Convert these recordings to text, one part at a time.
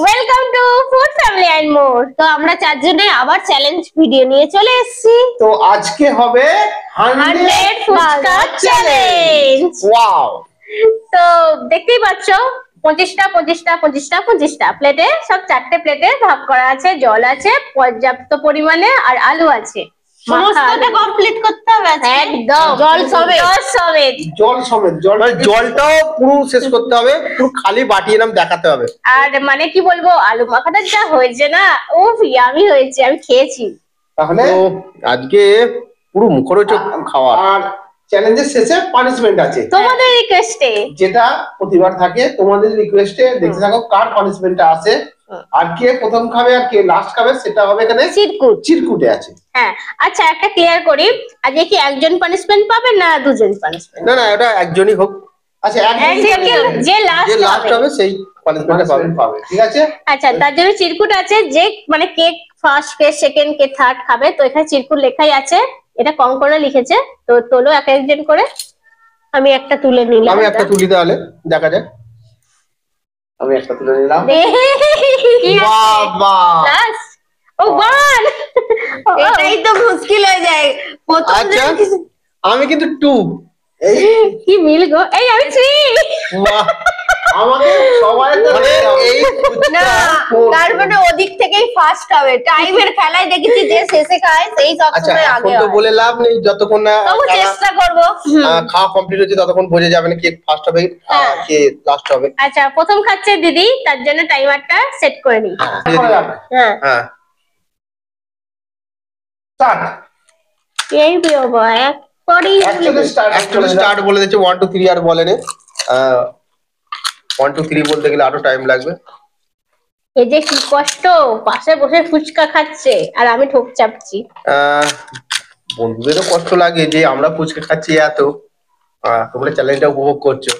Welcome to food family and more. তো আমরা চারজনে আবার চ্যালেঞ্জ ভিডিও নিয়ে চলে এসেছি। তো আজকে হবে 100 ফুচকা চ্যালেঞ্জ। ওয়াও! তো দেখতেই পাচ্ছ 25টা প্লেটে, সব 4টে প্লেটে ভাগ করা আছে। জল আছে পর্যাপ্ত পরিমাণে আর আলু আছে। সমস্তটা কমপ্লিট করতে হবে একদম জল সমেত। জলটাও পুরো শেষ করতে হবে, পুরো খালি বাটি নাম দেখাতে হবে। আর মানে কি বলবো, আলু মাখাটা যা হয়েছে না, উফ ইয়ামি হয়েছে, আমি খেয়েছি। তাহলে আজকে পুরো মুখরোচক খাওয়া। আর চ্যালেঞ্জের শেষে পানিশমেন্ট আছে তোমাদের রিকোয়েস্টে, যেটা প্রতিবার থাকে। তোমাদের রিকোয়েস্টে দেখতে থাকো কার পানিশমেন্টটা আছে, আর কে প্রথম খাবে আর কে লাস্ট খাবে সেটা হবে এখানে চিরকুটে আছে। হ্যাঁ আচ্ছা, একটা ক্লিয়ার করি, আজকে কি একজন পানিশমেন্ট পাবে না দুজন পানিশমেন্ট? না না, এটা একজনই হোক। আচ্ছা, যে লাস্ট হবে সেই পানিশমেন্ট পাবে, ঠিক আছে? আচ্ছা, তার জন্য চিরকুট আছে, যে মানে কে ফার্স্ট, কে সেকেন্ড, কে থার্ড খাবে। তো এখানে চিরকুট লেখাই আছে, এটা কম করে লিখেছে। তো তোলো এক একজন করে। আমি একটা তুলে নিলাম। আমি একটা তুলি, তাহলে দেখা যাক। আমি একটা তুলে নিলাম। বাবা, ও ওয়ান, এটাই তো মুশকিল হয়ে যায় প্রথম। আচ্ছা, আমি কিন্তু 2। কি মিল গো, এই আমি 3। বাহ, আমাকে সবাই মানে এই না, তার মানে ওদিক থেকেই ফার্স্ট হবে। টাইমের খেলায় দেখেছি যে শেষে খায় সেই সবসময় আগে হয়। তো বলে লাভ নেই, যতক্ষণ না চেষ্টা করব খাওয়া কমপ্লিট হচ্ছে ততক্ষণ বোঝা যাবে না কে ফার্স্ট হবে কে লাস্ট হবে। আচ্ছা, প্রথম খাচ্ছে দিদি, তার জন্য টাইমারটা সেট করে নিই। হ্যাঁ হ্যাঁ, স্টার্ট। এই বাবা, অ্যাকচুয়ালি স্টার্ট বলে দিচ্ছে, 1 2 3 আর বলেনি। 1 2 3 বলতে গেলে আরো টাইম লাগবে। এই যে কি কষ্ট, পাশে বসে ফুচকা খাচ্ছে আর আমি ঠোক চাপছি। বন্ধুদেরও কষ্ট লাগে যে আমরা ফুচকা খাচ্ছি এত, তোমরা চ্যালেঞ্জটা উপভোগ করছো।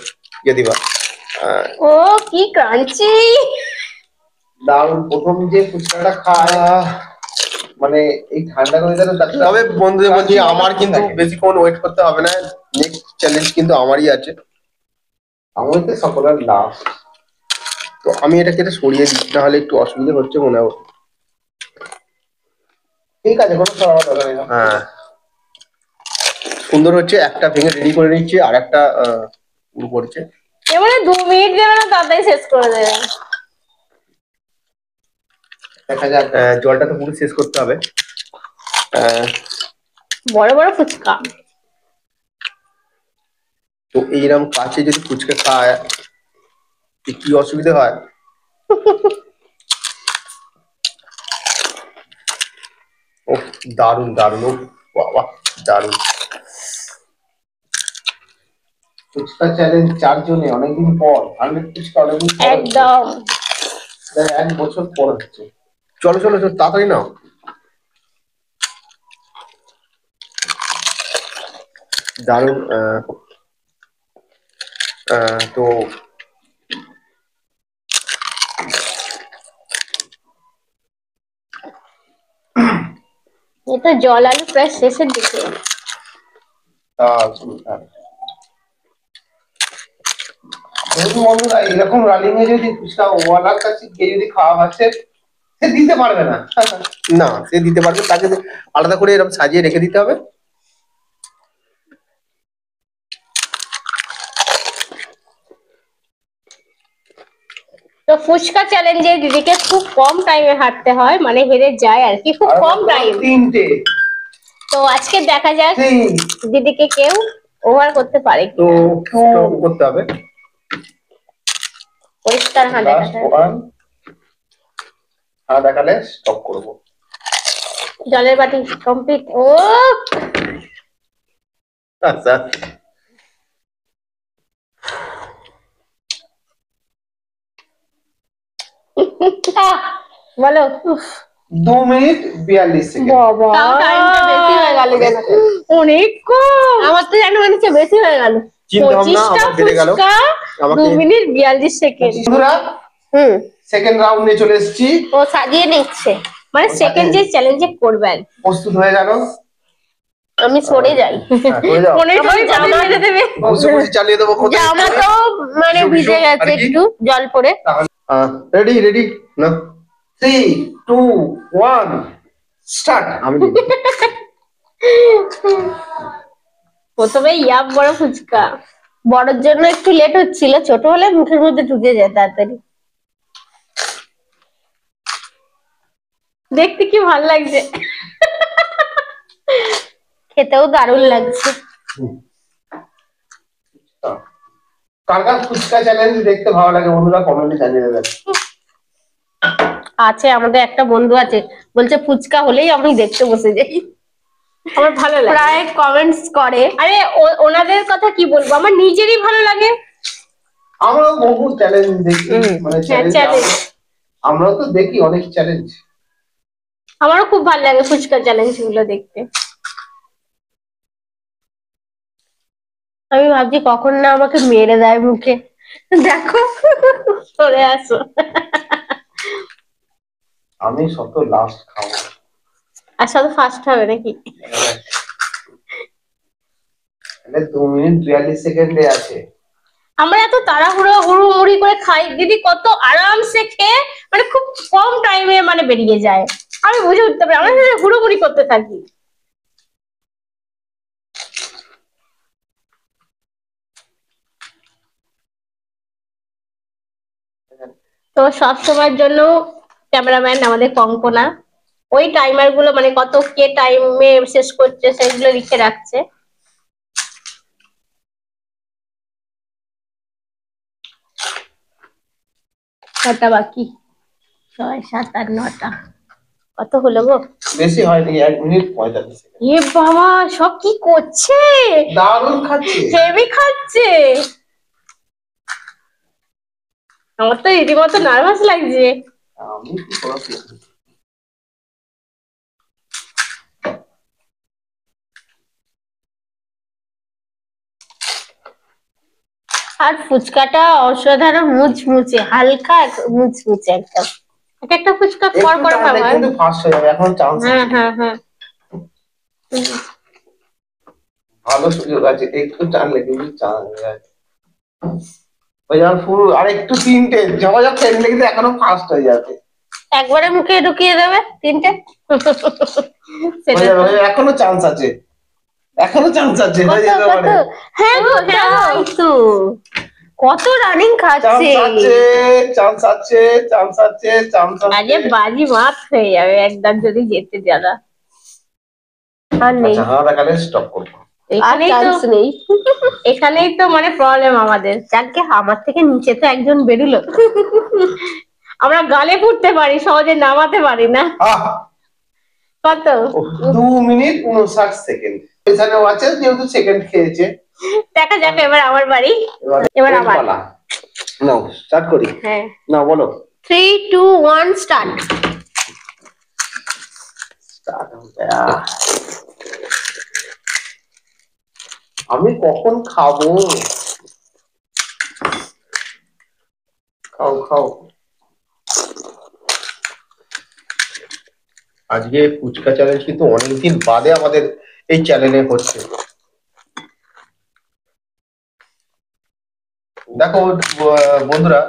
যদিবা ও কি ক্রাঞ্চি, দারুণ। প্রথম যে ফুচকাটা খায় মানে এই ঠান্ডা করে যেন। তবে বন্ধুদের বলছি, আমার কিন্তু বেশিক্ষণ ওয়েট করতে হবে না। নেক্সট চ্যালেঞ্জ কিন্তু আমারই আছে। আমার তো সকলের লাস্ট। তো আমি এটা কেটে সরিয়ে দিই, না হলে একটু অসুবিধা হচ্ছে মনে হয়। ঠিক আছে, কোনো সমস্যা নেই। হ্যাঁ, সুন্দর হচ্ছে। একটা ভেঙে রেডি করে নিচ্ছে, আর একটা পুরো করছে। এবারে 2 মিনিট দেবে না, তাড়াতাড়ি শেষ করে দেবে। দেখা যাক, জলটা তো পুরো শেষ করতে হবে। বড় বড় ফুচকা। তো এইরকম কাছে যদি ফুচকা খায় কি অসুবিধা হয়? ও দারুন দারুন, ও বাবা দারুন। ফুচকা চ্যালেঞ্জ 4 জনে অনেকদিন পর, 100 ফুচকা অনেকদিন পর, একদম 1 বছর পর হচ্ছে। চলো চলো চলো, তাড়াতাড়ি নাও। দারুন। তো এটা জল আলু প্রায় শেষের দিকে। বন্ধুরা, এরকম রানিং এ যদি ফুচকা ওয়ালার কাছে কে যদি খাওয়া হচ্ছে, সে দিতে পারবে না। না, সে দিতে পারবে, তাকে আলাদা করে এরকম সাজিয়ে রেখে দিতে হবে। তো ফুচকা চ্যালেঞ্জে দিদিকে খুব কম টাইমে হাঁটতে হয়, মানে হেরে যায় আর কি, খুব কম টাইম। 3টে। তো আজকে দেখা যাক দিদিকে কেউ ওভার করতে পারে তো করতে হবে। পরিষ্কার হাত দেখাতে হবে। হাত দেখালে স্টপ করব। জলের বাটি কমপ্লিট। ও আচ্ছা, বলো। 2 মিনিট 42 সেকেন্ড। বাবা, টাইমটা বেশি হয়ে গেল যেন, অনেক কম। আমার তো জানো মনে হচ্ছে বেশি হয়ে গেল। 25টা ফুচকা 2 মিনিট 42 সেকেন্ড। বন্ধুরা, সেকেন্ড রাউন্ডে চলে এসেছি। ও সাজিয়ে নিচ্ছে, মানে সেকেন্ড যে চ্যালেঞ্জে করবেন। প্রস্তুত হয়ে যাও। আমি সরে যাই। জামা চালিয়ে দেবো। জামা তো মানে ভিজে গেছে একটু জল পড়ে। রেডি রেডি না 3 2 1 স্টার্ট। আমি প্রথমে ইয়াব বড় ফুচকা। বড়র জন্য একটু লেট হচ্ছিল, ছোট হলে মুখের মধ্যে ঢুকে যায় তাড়াতাড়ি। দেখতে কি ভালো লাগছে, খেতেও দারুণ লাগছে। কার কার ফুচকা চ্যালেঞ্জ দেখতে ভালো লাগে বন্ধুরা কমেন্টে জানিয়ে দেবেন। আছে আমাদের একটা বন্ধু আছে, বলছে ফুচকা হলেই আমি দেখতে বসে যাই। আমার ভালো লাগে। প্রায় কমেন্টস করে। আরে ওনাদের কথা কি বলবো, আমার নিজেরই ভালো লাগে। আমরাও বহু চ্যালেঞ্জ দেখি, মানে হ্যাঁ, চ্যালেঞ্জ challenge। আমরাও তো দেখি অনেক চ্যালেঞ্জ। আমারও খুব ভালো লাগে ফুচকা চ্যালেঞ্জ গুলো দেখতে। আমি ভাবছি কখন না আমাকে মেরে দেয় মুখে। দেখো, চলে আসো। আমি সব লাস্ট খাবো। আর সাথে ফার্স্ট হবে নাকি? মানে 2 মিনিট 42 সেকেন্ডে আছে। আমরা এত তাড়াহুড়ো হুড়োমুড়ি করে খাই, দিদি কত আরামসে খেয়ে মানে খুব কম টাইমে মানে বেরিয়ে যায়। আমি বুঝে উঠতে পারি, আমরা হুড়োমুড়ি করতে থাকি। তো সবসময়ের জন্য ক্যামেরাম্যান আমাদের কঙ্কনা ওই টাইমার গুলো মানে কত কে টাইমে শেষ করছে সেগুলো লিখে রাখছে। কটা বাকি? 6 7 8 9টা। কত হলো গো? বেশি হয়নি, 1 মিনিট 45 সেকেন্ড। এ বাবা, সব কি করছে, দারুণ খাচ্ছে। হেভি খাচ্ছে। আমার তো রীতিমতো নার্ভাস লাগছে। আমি কি করছি? আর ফুচকাটা অসাধারণ মুচমুচে, হালকা মুচমুচে একদম। এক একটা ফুচকা একটু কড়কড়া টানলে খাবার। কিন্তু ফাস্ট হয়ে যাবে, এখন চান্স হ্যাঁ আছে। হ্যাঁ হ্যাঁ। ভালো সুযোগ আছে, একটু টানলে কিন্তু চান্স আছে। ওই যেমন পুরো আর একটু 3টে ঝপাঝপ টানলে কিন্তু এখনো ফাস্ট হয়ে যাবে। একবারে মুখে ঢুকিয়ে দেবে 3টে। হয়ে যাবে, এখনো চান্স আছে, এখনো চান্স আছে, হয়ে কত যেতে কত? পারে। হ্যাঁ গো, তাই তো। কত রানিং চান্স খাচ্ছে। আছে, চান্স আছে, চান্স আছে, চান্স আজকে আছে। বাজি মাত হয়ে যাবে একদম যদি যেতে যারা। আর নেই, আচ্ছা, হাওয়া দেখালে স্টপ করবো। আর এখানেই তো চান্স নেই। এখানেই তো মানে প্রবলেম আমাদের। যাকে আমার থেকে নিচে তো একজন বেরুলো। আমরা গালে ফুটতে পারি, সহজে নামাতে পারি না। আহ কত? 2 মিনিট 59 সেকেন্ড। এখানেও আছে যেহেতু সেকেন্ড খেয়েছে। দেখা যাক এবার আমার বাড়ি। এবার এর আমার। পালা। নাও স্টার্ট করি। হ্যাঁ, না বলো। 3 2 1 স্টার্ট। স্টার্ট हो गया। আমি কখন খাবো? খাও খাও। আজকে ফুচকা চ্যালেঞ্জ কিন্তু অনেকদিন বাদে আমাদের এই চ্যানেলে হচ্ছে। দেখো বন্ধুরা,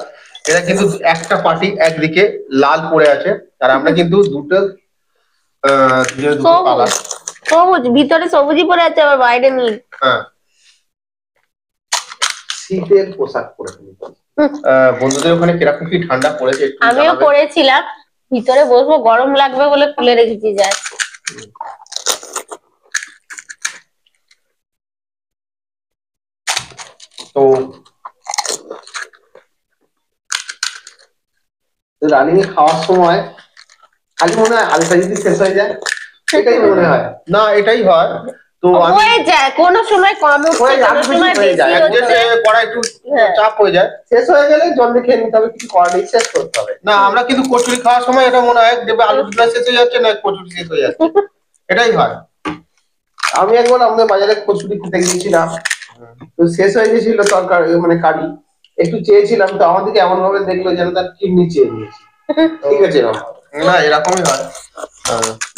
এরা কিন্তু একটা পার্টি একদিকে লাল পড়ে আছে, আর আমরা কিন্তু দুটো দুটো কালার। সবুজ, ভিতরে সবুজই পরে আছে, আবার বাইরে নীল। হ্যাঁ, শীতের পোশাক পরে বন্ধুদের ওখানে কিরকম কি ঠান্ডা পড়েছে একটু আমিও জানাবে। পরেছিলাম, ভিতরে বসবো গরম লাগবে বলে খুলে রেখেছি যায়। তো রানিং খাওয়ার সময় খালি মনে হয় হালকা যদি শেষ হয়ে যায়, সেটাই মনে হয় না, এটাই হয়। তো আমি হয়ে যায় কোনো সময় কম হচ্ছে, কোনো সময় বেশি হচ্ছে। কড়া একটু চাপ হয়ে যায়, শেষ হয়ে গেলে জল দিয়ে খেয়ে নিতে হবে, কিছু করার নেই, শেষ করতে হবে। না, আমরা কিন্তু কচুরি খাওয়ার সময় এটা মনে হয় দেখবে আলু গুলা শেষ হয়ে যাচ্ছে না কচুরি শেষ হয়ে যাচ্ছে, এটাই হয়। আমি একবার আমাদের বাজারে কচুরি খেতে গিয়েছিলাম, তো শেষ হয়ে গেছিল তরকারি মানে কারি, একটু চেয়েছিলাম, তো আমাদেরকে এমন ভাবে দেখলো যেন তার কিডনি চেয়ে নিয়েছি। ঠিক আছে না, এরকমই হয়।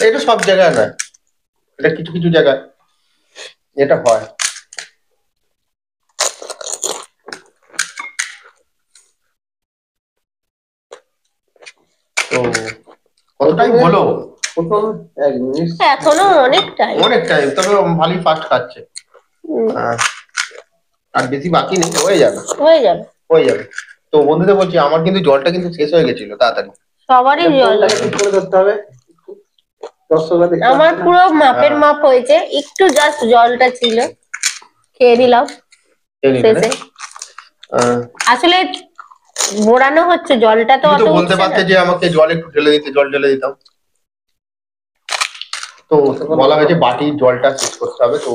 এটা সব জায়গায় নয়, এটা কিছু কিছু জায়গায় এটা হয়। তো কত টাইম হলো? প্রথম 1 মিনিট। এখনো অনেক টাইম। অনেক টাইম, তবে ভালোই ফাস্ট খাচ্ছে। আর বেশি বাকি নেই, হয়ে যাবে হয়ে যাবে। হয়ে যাবে। তো বন্ধুদের বলছি, আমার কিন্তু জলটা কিন্তু শেষ হয়ে গেছিল তাড়াতাড়ি। সবারই জল। ঠিক করে করতে হবে। দর্শকরা দেখতে আমার পাচ্ছে না। পুরো মাপের হ্যাঁ। মাপ হয়েছে, একটু জাস্ট জলটা ছিল, খেয়ে নিলাম এই নিন, শেষে। আসলে বোড়ানো হচ্ছে, জলটা তো তুমি অত তো বলতে উঠছে পারতে না। যে আমাকে জল একটু ঢেলে দিতে, জল ঢেলে দিতাম। তো বলা হয়েছে বাটির জলটা শেষ করতে হবে, তো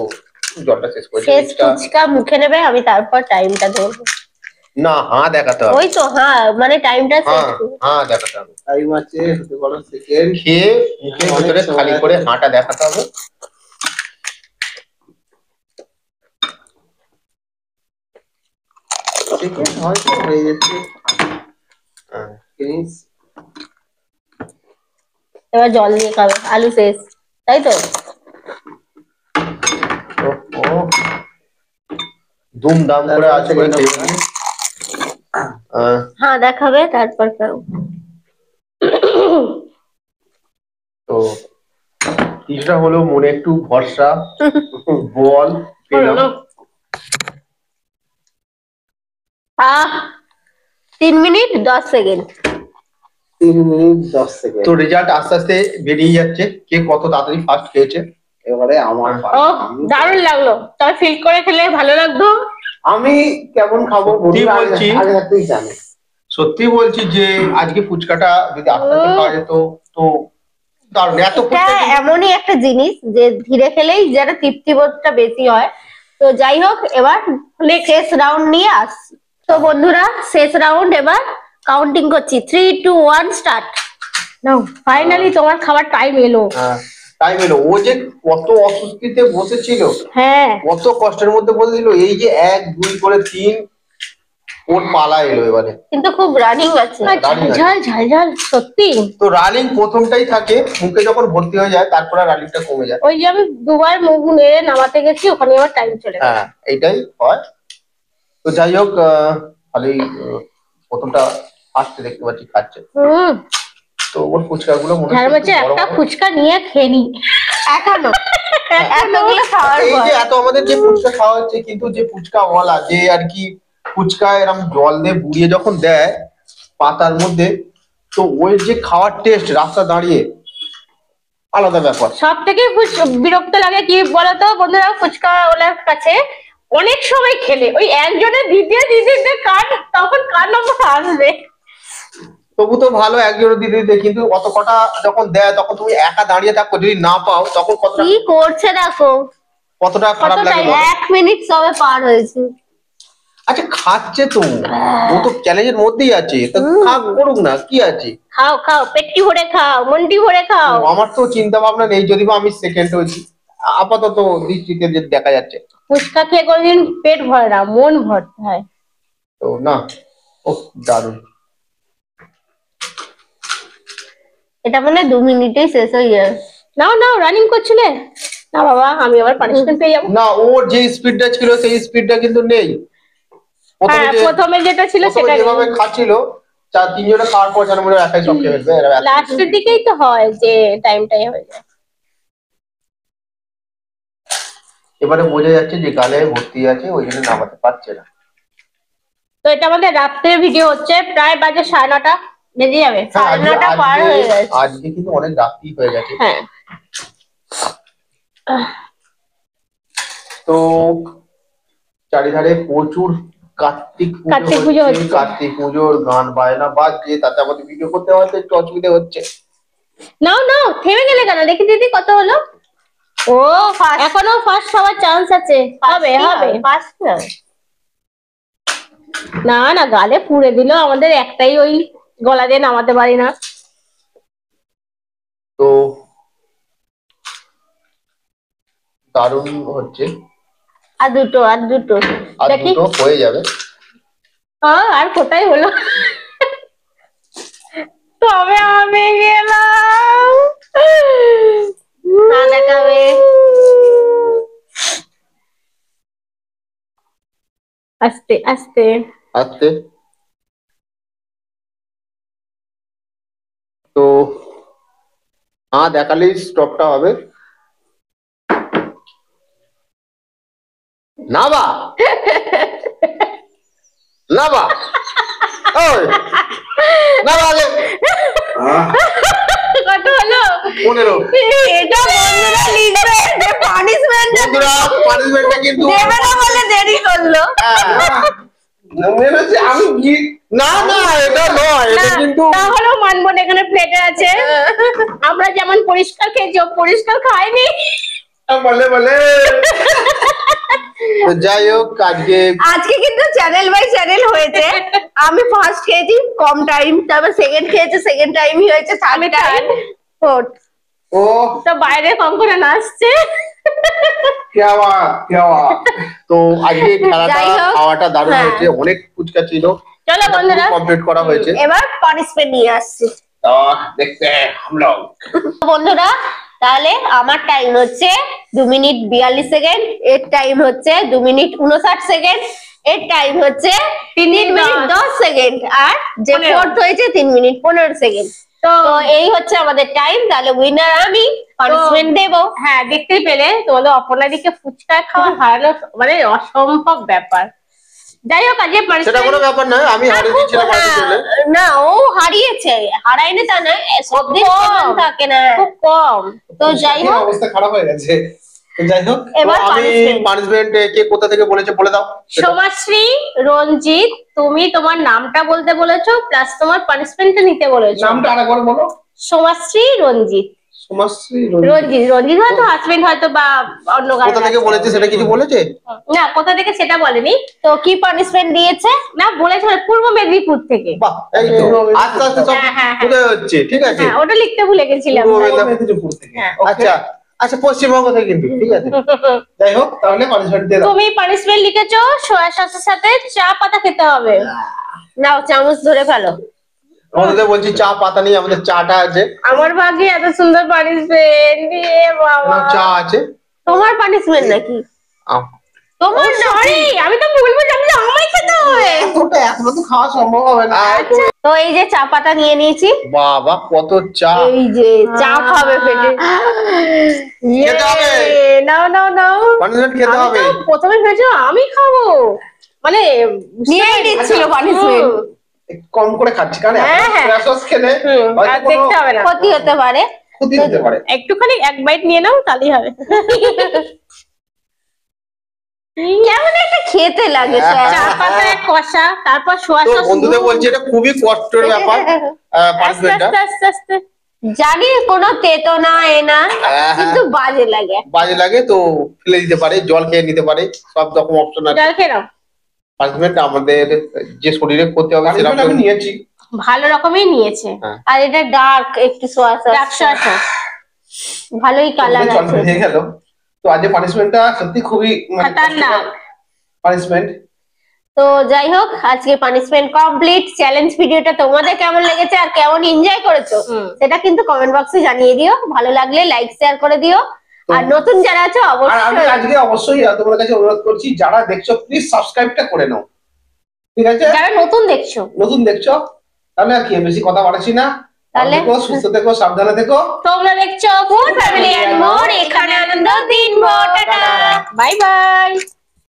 জলটা শেষ করেছি। শেষ ফুচকা মুখে নেবে, আমি তারপর টাইমটা ধরবো। না, হ্যাঁ দেখাতে হবে। ওই তো হ্যাঁ, মানে টাইমটা শেষ হ্যাঁ হ্যাঁ দেখাতে হবে। টাইম আছে হতে পারো সেকেন্ড। খেয়ে মুখের ভিতরে খালি করে হাঁটা দেখাতে হবে। সেকেন্ড হয়তো হয়ে যাচ্ছে। হ্যাঁ। ফিনিশ। এবার জল দিয়ে খাবে, আলু শেষ, তাই তো? ও দুমদাম করে আজ করে খেয়ে নিই। হ্যাঁ দেখাবে তারপর খাও। তো কিছুটা হলো মনে একটু ভরসা, বল পেলাম। 3 মিনিট 10 সেকেন্ড। 3 minute 10 second. তো রেজাল্ট আস্তে আস্তে বেরিয়ে যাচ্ছে, কে কত তাড়াতাড়ি ফার্স্ট খেয়েছে। এবারে আমার ও দারুণ লাগলো, তবে ফিল করে খেলে ভালো লাগতো। আমি কেমন খাবো বন্ধুরা বলছি, আগে থাকতেই জানে। সত্যি বলছি যে আজকে ফুচকাটা যদি আস্তে আস্তে খাওয়া যেত তো দারুণ। এত ফুচকা এমনই একটা জিনিস যে ধীরে খেলেই যেন তৃপ্তিবোধটা বেশি হয়। তো যাই হোক, এবার শেষ রাউন্ড নিয়ে আসছি। তো বন্ধুরা, শেষ রাউন্ড, এবার কাউন্টিং করছি, 3, 2, 1 স্টার্ট। নাও, ফাইনালি তোমার খাবার টাইম এলো। টাইম এলো। ও যে কত অস্বস্তিতে বসেছিল, হ্যাঁ কত কষ্টের মধ্যে বসেছিল, এই যে 1, 2 করে 3 ওর পালা এলো এবারে। কিন্তু খুব রানিং আছে, running আছে। ঝাল ঝাল ঝাল সত্যি। তো রানিং প্রথমটাই থাকে, মুখে যখন ভর্তি হয়ে যায় তারপরে রানিংটা কমে যায়। ওই যে আমি দুবার মুখ নেড়ে নামাতে গেছি, ওখানে আমার টাইম চলে গেছে। হ্যাঁ এইটাই হয়। তো যাই হোক, ভালোই প্রথমটা আসতে দেখতে পাচ্ছি খাচ্ছে। তো ওর ফুচকা গুলো মনে হচ্ছে একটা ফুচকা নিয়ে খেয়ে নি এখনো। এতগুলো খাওয়ার এই পর যে এত আমাদের যে ফুচকা খাওয়া হচ্ছে, কিন্তু যে ফুচকা ওয়ালা যে আর কি ফুচকা এরকম জল দিয়ে বুড়িয়ে যখন দেয় পাতার মধ্যে, তো ওই যে খাওয়ার টেস্ট রাস্তা দাঁড়িয়ে আলাদা ব্যাপার। সব থেকে বিরক্ত লাগে কি বলতো বন্ধুরা, ফুচকা ওলার কাছে অনেক সময় খেলে ওই একজনের দ্বিতীয় কার, তখন কার নম্বর আসবে। তবু তো ভালো একজনের দিতে দিতে, কিন্তু অত কটা যখন দেয় তখন তুমি একা দাঁড়িয়ে থাকো, যদি না পাও তখন কতটা কি করছে দেখো, কতটা খারাপ লাগে। 1 মিনিট সবে পার হয়েছে। আচ্ছা খাচ্ছে তো, ও তো চ্যালেঞ্জের মধ্যেই আছে, তা খাক করুক না, কি আছে। খাও খাও, পেটটি ভরে খাও, মনটি ভরে খাও। আমার তো চিন্তা ভাবনা নেই, যদি বা আমি সেকেন্ড হয়েছি, আপাতত দৃষ্টিতে যে দেখা যাচ্ছে। ফুচকা খেয়ে কোনদিন পেট ভরে না, মন ভরতে হয়। তো না, ও দারুণ। এটা মানে 2 মিনিটেই শেষ হয়ে যাবে। নাও নাও, রানিং করছিলে না বাবা, আমি আবার পানিশমেন্ট পেয়ে যাবো। না, ওর যে স্পিডটা ছিল সেই স্পিডটা কিন্তু নেই। প্রথমে যেটা ছিল সেটা যেভাবে খাচ্ছিল, 4-3 জনে খাওয়ার পর যেন মনে হয় একাই সব খেয়ে ফেলবে। লাস্টের দিকেই তো হয় যে টাইমটাই হয়ে যায়। এবারে বোঝা যাচ্ছে যে গালে ভর্তি আছে, ওই জন্য নামাতে পারছে না। তো এটা আমাদের রাত্রের ভিডিও হচ্ছে, প্রায় বাজে 9:30 বেজে যাবে, 9:30 পার হয়ে গেছে। আজকে কিন্তু অনেক রাত্রি হয়ে গেছে। হ্যাঁ। তো চারিধারে প্রচুর কার্তিক পুজো হচ্ছে, কার্তিক পুজোর গান বায়না বাজছে, তাতে আমাদের ভিডিও করতে হয়তো একটু অসুবিধা হচ্ছে। নাও নাও, থেমে গেলে কেন? দেখি দিদি কত হলো। ও এখনো ফার্স্ট হওয়ার চান্স আছে, হবে হবে ফার্স্ট। না না, গালে পুড়ে দিল, আমাদের একটাই ওই গলা দিয়ে নামাতে পারি না। তো দারুণ হচ্ছে। আর দুটো দেখি হয়ে যাবে। আর কোথায় হলো, তবে আমি গেলাম না দেখাবে। আস্তে আস্তে আস্তে। তো দেখালেই স্টপটা হবে না বা না বা ওই না বা আগে কত হলো 15 এটা বন্ধুরা লিখবে যে পানিশমেন্ট বন্ধুরা পানিশমেন্টটা কিন্তু দেবে না বলে দেরি করলো। মনে হচ্ছে আমি না না এটা নয়, এটা কিন্তু তাহলেও মানবো না, এখানে প্লেটে আছে। আমরা যেমন পরিষ্কার খেয়েছি ও পরিষ্কার খাইনি। বলে বলে তো যাই হোক আজকে কিন্তু চ্যানেল বাই চ্যানেল হয়েছে। আমি ফার্স্ট খেয়েছি কম টাইম, তারপর সেকেন্ড খেয়েছি সেকেন্ড টাইমই হয়েছে, থার্ড টাইম, ফোর্থ। ও তো বাইরে কঙ্কনা নাচছে। তো আজকে খেলাটা যাই হোক, খাওয়াটা দারুণ হ্যাঁ। হয়েছে, অনেক ফুচকা ছিল, চলো বন্ধুরা কমপ্লিট করা হয়েছে। এবার পানিশমেন্ট নিয়ে আসছি দেখতে হ্যাঁ हम लोग বন্ধুরা। তাহলে আমার টাইম হচ্ছে 2 মিনিট 42 সেকেন্ড, এর টাইম হচ্ছে 2 মিনিট 59 সেকেন্ড, এর টাইম হচ্ছে 3 মিনিট 10 সেকেন্ড, আর যে 15 ফোর্থ হয়েছে 3 মিনিট 15 সেকেন্ড। তো তো এই হচ্ছে আমাদের টাইম। তাহলে উইনার আমি, পানিশমেন্ট দেবো। হ্যাঁ, দেখতেই পেলে তোমাদের অপনাদিকে ফুচকা খাওয়া হারানো মানে অসম্ভব ব্যাপার। যাই হোক আজকে সেটা কোনো ব্যাপার নয়, আমি হারিয়ে দিয়েছিলাম আজকে চলে। না, ও হারিয়েছে, হারায়নি তা নয়, সব দিন কম। সমান থাকে না। খুব কম। তো যাই হোক, অবস্থা খারাপ হয়ে গেছে। তো যাই হোক, এবার আমি punishment। পানিশমেন্ট কে কোথা থেকে বলেছে বলে দাও। সোমাশ্রী, রঞ্জিত, তুমি তোমার নামটা বলতে বলেছো, প্লাস তোমার পানিশমেন্টটা নিতে বলেছো। নামটা আরেকবার বলো। সোমাশ্রী, রঞ্জিত। সোমাশ্রী রঞ্জিত হয়তো হাজবেন্ড হয়তো বা অন্য কোথা থেকে কারো বলেছে সেটা কিছু বলেছে? না, কোথা থেকে সেটা বলেনি। তো কি পানিশমেন্ট দিয়েছে? না, বলেছে পূর্ব মেদিনীপুর থেকে। বাহ, এই তো আস্তে আস্তে সব হ্যাঁ, হ্যাঁ, হ্যাঁ। উদয় হচ্ছে, ঠিক আছে। হ্যাঁ, ওটা লিখতে ভুলে গেছিলাম। পূর্ব মেদিনীপুর থেকে। হ্যাঁ, আচ্ছা আচ্ছা, পশ্চিমবঙ্গ থেকে কিন্তু, ঠিক আছে। যাই হোক, তাহলে পানিশমেন্ট দিয়ে দাও। তুমি পানিশমেন্ট লিখেছো সোয়া সসের সাথে চা পাতা খেতে হবে। নাও চামচ ধরে ফেলো। আমাদের বলছি চা পাতা নেই, আমাদের চাটা আছে। আমার ভাগ্যে এত সুন্দর পানিশমেন্ট, বাবা। চা আছে। তোমার পানিশমেন্ট নাকি? তোমার সরি, আমি তো বলবো যে আমি আমায় খেতে হবে। এতটা এখন তো খাওয়া সম্ভব হবে না। তো এই যে চা পাতা নিয়ে নিয়েছি, বাবা কত চা! এই যে চা খাবে পেটে। খেতে হবে। নাও নাও নাও। পানিশমেন্ট খেতে আমি হবে। তো প্রথমে ভেবেছিলাম আমি খাবো, মানে নিয়ে নিচ্ছিল পানিশমেন্ট। একটু কম করে খাচ্ছি, কারণ হ্যাঁ, হ্যাঁ। রস খেলে আর হয়তো কোনো দেখতে হবে না, ক্ষতি হতে পারে। ক্ষতি হতে পারে। একটুখানি এক বাইট নিয়ে নাও তাহলেই হবে। কেমন একটা খেতে লাগে হ্যাঁ। চা পাতায় কষা, তারপর সোয়া তো সস। বন্ধুদের বলছি এটা খুবই কষ্টের ব্যাপার, আস্তে পানিশমেন্টটা। আস্তে আস্তে আস্তে। জানি কোনো তেতো না এ না, হ্যাঁ, কিন্তু বাজে লাগে। বাজে লাগে তো ফেলে দিতে পারে, জল খেয়ে নিতে পারে, সব রকম অপশন আছে। জল খেয়ে নাও। পানিশমেন্ট আমাদের যে শরীরে ক্ষতি হবে সেরকম আমি নিয়েছি। ভালো রকমই নিয়েছে। হ্যাঁ। আর এটা ডার্ক একটু সোয়া সস, ডার্ক সোয়া সস। ভালোই কালার জল আছে। হয়ে গেল। তো আজ পানিশমেন্টটা সত্যি খুবই খতরনাক। পানিশমেন্ট। তো যাই হোক, আজকে পানিশমেন্ট কমপ্লিট। চ্যালেঞ্জ ভিডিওটা তোমাদের কেমন লেগেছে আর কেমন এনজয় করেছো সেটা কিন্তু কমেন্ট বক্সে জানিয়ে দিও। ভালো লাগলে লাইক শেয়ার করে দিও। আর নতুন যারা আছো আর আমি অবশ্যই, আজকে অবশ্যই তোমাদের কাছে অনুরোধ করছি, যারা দেখছো প্লিজ সাবস্ক্রাইবটা করে নাও, ঠিক আছে? যারা নতুন দেখছো, নতুন দেখছো তাহলে আর কি বেশি কথা বাড়াচ্ছি না। তাহলে? ভালো থেকো, সুস্থ থেকো, সাবধানে থেকো। তোমরা দেখছো ফুড ফ্যামিলি এন্ড মোর, এখানে আনন্দ দিন। Tata, bye bye.